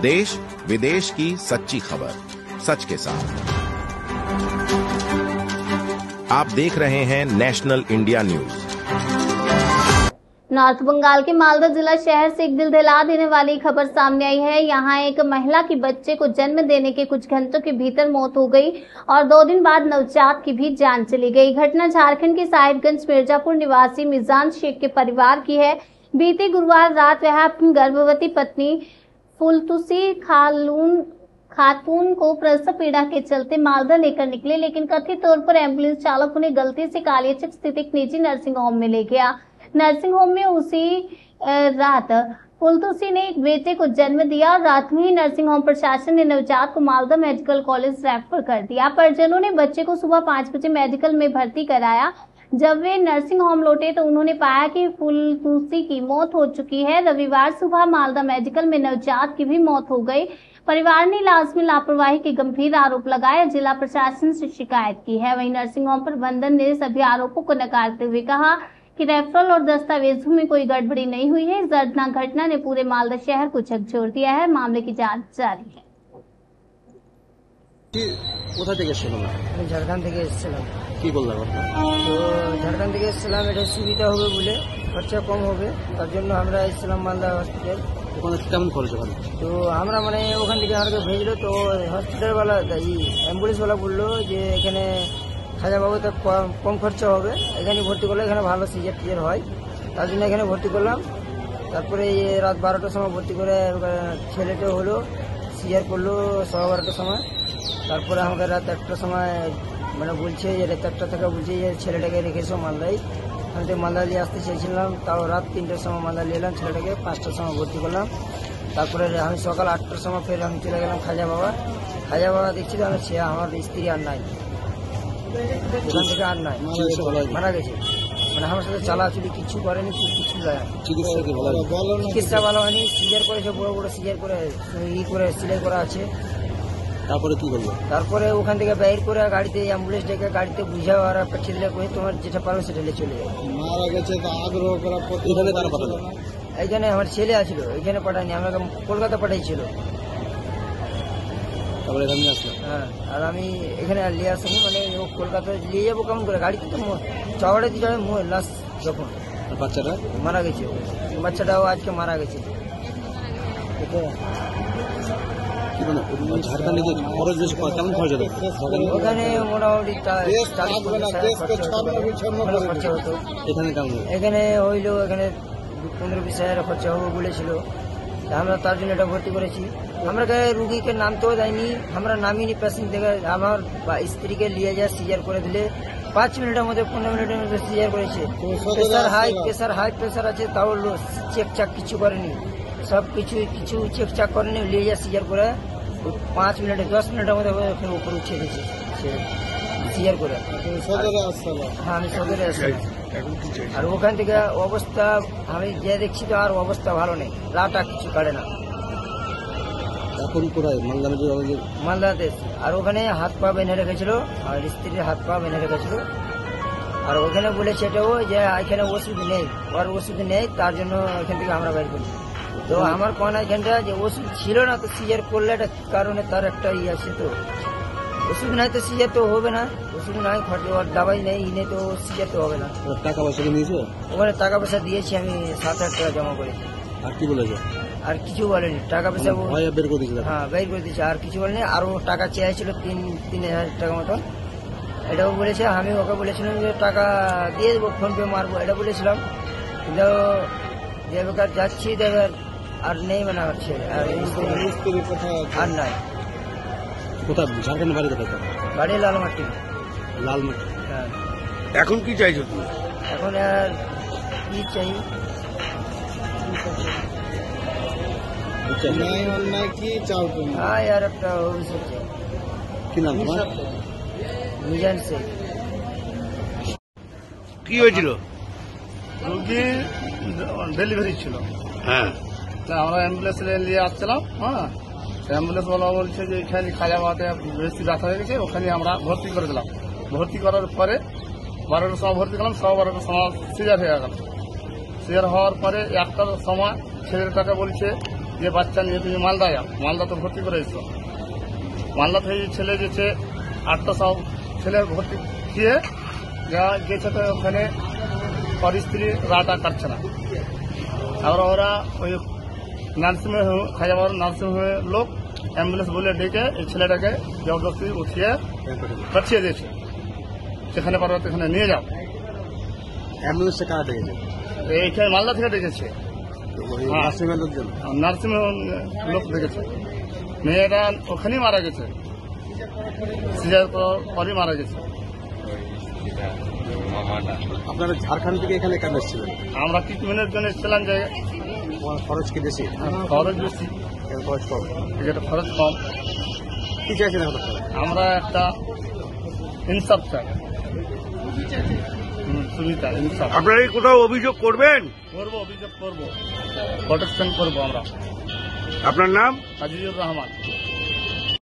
देश विदेश की सच्ची खबर सच के साथ। आप देख रहे हैं national India news. North Bengal के मालदा जिला शहर से एक दिल दहला देने वाली खबर सामने आई है। यहां एक महिला की बच्चे को जन्म देने के कुछ घंटों के भीतर मौत हो गई और 2 दिन बाद नवजात की भी जान चली गई। घटना झारखंड के साहिबगंज मिर्जापुर निवासी मिजान शेख के परिवार की है। बीते गुरुवार रात वह अपनी गर्भवती पत्नी फुलतुसी खातून को प्रसव पीड़ा के चलते मालदा लेकर निकले, लेकिन कथित तौर पर एम्बुलेंस चालक उन्हें गलती से कालियाचक स्थित एक निजी नर्सिंग होम में ले गया। नर्सिंग होम में उसी रात फुलतुसी ने एक बेटे को जन्म दिया और रात में ही नर्सिंग होम प्रशासन ने नवजात को मालदा मेडिकल कॉलेज रेफर कर दिया। परिजनों ने बच्चे को सुबह 5 बजे मेडिकल में भर्ती कराया। जब वे नर्सिंग होम लौटे तो उन्होंने पाया कि फुलतुसी की मौत हो चुकी है। रविवार सुबह मालदा मेडिकल में नवजात की भी मौत हो गई। परिवार ने इलाज में लापरवाही के गंभीर आरोप लगाए, जिला प्रशासन से शिकायत की है। वहीं नर्सिंग होम प्रबंधन ने सभी आरोपों को नकारते हुए कहा कि रेफरल और दस्तावेजों में कोई गड़बड़ी नहीं हुई है। इस दर्दनाक घटना ने पूरे मालदा शहर को झकझोर दिया है। मामले की जांच जारी है। झारखंड থেকে এসেছিলাম। কি বললাম তো ঝাড়খণ্ড থেকে এসেছিলাম, এটা সুবিধা হবে বলে, খরচা কম হবে, তার জন্য আমরা এসেছিলাম মালদা হসপিটাল। ওখানে কেমন খরচ হবে? তো আমরা মানে ওখান থেকে আমাকে ভেজলো, তো হসপিটালওয়ালা অ্যাম্বুলেন্সওয়ালা বললো যে এখানে খাজা বাবু তো কম খরচা হবে, এখানে ভর্তি করলে এখানে ভালো সিজার টিজার হয়, তার জন্য এখানে ভর্তি করলাম। তারপরে রাত 12টার সময় ভর্তি করে ছেলেটা হলো, সিজার করলো 12:15টার সময়। তারপরে আমাকে রাত 1টার সময় মানে বলছে যে রাত 1টা থেকে বলছে যে ছেলেটাকে রেখেছো মালদায়। আমি তো মালদা নিয়ে আসতে চেয়েছিলাম, তাও রাত 3টার সময় মালদা নিয়ে এলাম, ছেলেটাকে 5টার সময় ভর্তি করলাম। তারপরে আমি সকাল 8টার সময় ফের আমি চলে গেলাম খাজা বাবা। খাজা বাবা দেখছি আমি সে আমার স্ত্রী আর নাই, ওখান থেকে আর নাই, মারা গেছে। মানে আমার সাথে চালাচুলি কিছু করেনি, কিছু চিকিৎসা ভালো হয়নি। সিজার করেছে, বড় বড় সিজার করে সিলাই করা আছে। তারপরে কি করলো? তারপরে ওখান থেকে বাইর করে গাড়িতে অ্যাম্বুলেন্স ডেকে গাড়িতে বুঝাও আর পাঠিয়ে দিলে, কই তোমার যেটা পারো সেটা চলে যাবে। মারা গেছে তো আগ্রহ করা এখানে তারা পাঠালো। এইখানে আমার ছেলে আছিল, এইখানে পাঠায়নি, আমাকে কলকাতা পাঠাইছিল। তারপরে এখানে আসলাম। হ্যাঁ, আর আমি এখানে আর নিয়ে আসিনি, মানে ও কলকাতায় নিয়ে যাবো কেমন করে, গাড়িতে তো চওড়া দিয়ে যাবে লাশ যখন। বাচ্চাটা মারা গেছে, বাচ্চাটাও আজকে মারা গেছে। ঝাড়খণ্ডে খরচ বেশি কেমন খরচ হবে? ওখানে মোটামুটি 40-50 খরচা হতো। এখানে হইলো এখানে 15-20 হাজার খরচা হবে বলেছিল। আমরা তার জন্য এটা ভর্তি করেছি। আমরা রুগীকে নামতেও দেয়নি, আমরা নামিনি পেশেন্ট থেকে। আমার স্ত্রীকে নিয়ে যায় সিজার করে দিলে 5 মিনিটের মধ্যে 15 মিনিটের মধ্যে সিজার করেছে। প্রেসার হাই প্রেসার আছে, তাও চেক চাক কিছু করেনি, সব কিছু চেক চাক করেনি, নিয়ে যায় সিজার করে 5 মিনিটে 10 মিনিটের মধ্যে উপর উঠে গেছে সিজার করে। হ্যাঁ, আমি সদরে আসলাম। আর ওখান থেকে অবস্থা আমি যে দেখছি তো আর অবস্থা ভালো নেই, লাটা কিছু কাটে না। এখন কোথায়? মালদাতে। আর ওখানে হাত পা বেঁধে রেখেছিল, আর স্ত্রীর হাত পা বেঁধে রেখেছিল। আর ওখানে বলেছে এটাও যে এখানে ওষুধ নেই, আর ওষুধ নেই, তার জন্য এখান থেকে আমরা বাইর করি। তো আমার কোন এখানটা যে ওষুধ ছিল না, তো সিজার করলে একটা কারণে তার একটা আছে, তো ওষুধ নাই তো সিজার তো হবে না, ওষুধ নাই, দাবাই নেই, নেই তো সিজার তো হবে না। টাকা পয়সা নিয়েছো? ওখানে টাকা পয়সা দিয়েছি আমি, 7,000 টাকা জমা করেছি। আর কি বলেছে? আর কিছু বলেনি, টাকা পয়সা বের করে দিয়েছিল। হ্যাঁ, বের করে দিয়েছে, আর কিছু বলেনি। আরো টাকা চেয়েছিল 3,000 টাকা মতন, এটাও বলেছে। আমি ওকে বলেছিলাম যে টাকা দিয়ে দেবো, ফোনপে মারবো, এটা বলেছিলাম। কিন্তু যে বেকার যাচ্ছি দেবের আর নেই, মানে আমার ছেলে আর নাই। কোথায়? ঝাড়খণ্ড বাড়ি কোথায়? বাড়ি লালমাটি। হ্যাঁ। এখন কি চাইছো তুমি? এখন আর কি চাই, কি চাও তুমি? হ্যাঁ, আর একটা অভিযোগ চাই। কি নাম তোমার? মিজান শেখ। কি হয়েছিল? রোগী ডেলিভারি ছিল। হ্যাঁ, আমরা অ্যাম্বুলেন্স নিয়ে আসছিলাম। হ্যাঁ, অ্যাম্বুলেন্স ওলা বলছে যে এখানে খাজাবাতে বেশি ব্যথা হয়ে গেছে, ওখানে আমরা ভর্তি করে দিলাম। ভর্তি করার পরে 12টার সময় ভর্তি করলাম, 12টার সময় সিজার হয়ে গেল। সিজার হওয়ার পরে 1টার সময় ছেলেটাকে বলছে যে বাচ্চা নিয়ে তুমি মালদাতে ভর্তি করেছো। মালদা থেকে ছেলে গেছে 8টা সব ছেলে ভর্তি দিয়ে গেছে, তো ওখানে ওর স্ত্রী রাটা কাটছে না। আর ওরা ওই নার্সিংহোম খাজাবাড় নার্সিংহোমের লোক অ্যাম্বুলেন্স বলে ডেকে এই ছেলেটাকে জবরদস্তি উঠিয়ে পাঠিয়ে দিয়েছে, যেখানে পারো সেখানে নিয়ে যাও। অ্যাম্বুলেন্সে কারা ডেকেছে? এইখানে মালদা থেকে ডেকেছে, নার্সিংহোমের লোকজন। নার্সিংহোম লোক ডেকেছে। মেয়েটা ওখানেই মারা গেছে, সিজার পরই মারা গেছে। আপনারা ঝাড়খণ্ড থেকে এখানে কেন এসেছিলেন? আমরা ট্রিটমেন্টের জন্য এসেছিলাম, যে তোমার খরচ কি বেশি? খরচ বেশি, এর খরচ কম। যেটা খরচ কম। কি চাইছেন এখন আপনারা? আমরা একটা ইনসাফ চাই, সুবিধা ইনসাফ। আপনারা কি কোথাও অভিযোগ করবেন? করবো, অভিযোগ করবো, প্রোটেকশন করবো আমরা। আপনার নাম? আজিজুর রহমান।